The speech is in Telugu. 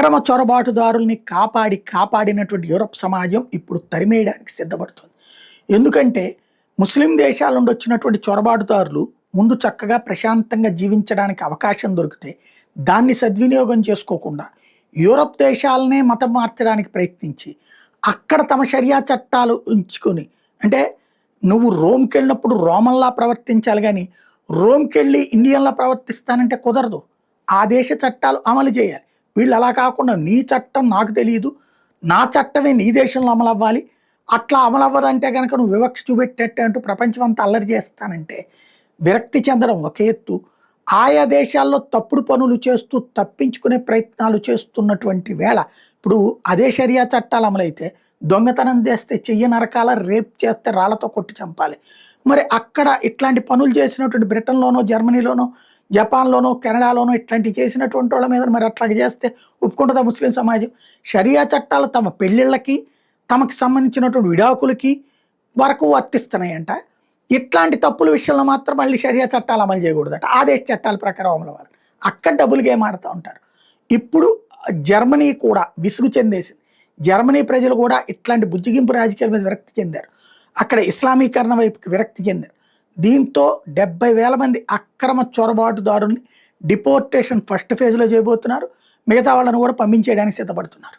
అక్రమ చొరబాటుదారుల్ని కాపాడినటువంటి యూరప్ సమాజం ఇప్పుడు తరిమేయడానికి సిద్ధపడుతుంది. ఎందుకంటే ముస్లిం దేశాల నుండి వచ్చినటువంటి చొరబాటుదారులు ముందు చక్కగా ప్రశాంతంగా జీవించడానికి అవకాశం దొరికితే దాన్ని సద్వినియోగం చేసుకోకుండా యూరప్ దేశాలనే మతం మార్చడానికి ప్రయత్నించి అక్కడ తమ షరియా చట్టాలు ఉంచుకొని, అంటే నువ్వు రోమ్కి వెళ్ళినప్పుడు రోమన్లా ప్రవర్తించాలి కానీ రోమ్కి వెళ్ళి ఇండియన్లా ప్రవర్తిస్తానంటే కుదరదు. ఆ దేశ చట్టాలు అమలు చేయాలి. వీళ్ళు అలా కాకుండా నీ చట్టం నాకు తెలియదు, నా చట్టమే నీ దేశంలో అమలు అవ్వాలి, అట్లా అమలు అవ్వదంటే కనుక నువ్వు వివక్ష చూపెట్టేట్టు అంటూ ప్రపంచం అంతా అల్లరి చేస్తానంటే విరక్తి చెందడం ఒక ఎత్తు. ఆయా దేశాల్లో తప్పుడు పనులు చేస్తూ తప్పించుకునే ప్రయత్నాలు చేస్తున్నటువంటి వేళ ఇప్పుడు అదే షరియా చట్టాలు అమలైతే దొంగతనం చేస్తే చెయ్యి నరకాల, రేప్ చేస్తే రాళ్లతో కొట్టి చంపాలి. మరి అక్కడ ఇట్లాంటి పనులు చేసినటువంటి బ్రిటన్లోనో, జర్మనీలోనో, జపాన్లోనో, కెనడాలోనో ఇట్లాంటివి చేసినటువంటి వాళ్ళ మీద మరి అట్లాగే చేస్తే ఒప్పుకుంటుందా ముస్లిం సమాజం? షరియా చట్టాలు తమ పెళ్ళిళ్ళకి, తమకు సంబంధించినటువంటి విడాకులకి వరకు వర్తిస్తున్నాయంట. ఇట్లాంటి తప్పుల విషయంలో మాత్రం మళ్ళీ షరియా చట్టాలు అమలు చేయకూడదట, ఆదేశ చట్టాల ప్రకారం అమలు అవ్వాలి. అక్కడ డబుల్ గేమ్ ఆడుతూ ఉంటారు. ఇప్పుడు జర్మనీ కూడా విసుగు చెందేసింది. జర్మనీ ప్రజలు కూడా ఇట్లాంటి బుజ్జిగింపు రాజకీయాల మీద విరక్తి చెందారు. అక్కడ ఇస్లామీకరణ వైపుకి విరక్తి చెందారు. దీంతో 70,000 మంది అక్రమ చొరబాటుదారుల్ని డిపోర్టేషన్ ఫస్ట్ ఫేజ్లో చేయబోతున్నారు. మిగతా వాళ్ళను కూడా పంపించేయడానికి సిద్ధపడుతున్నారు.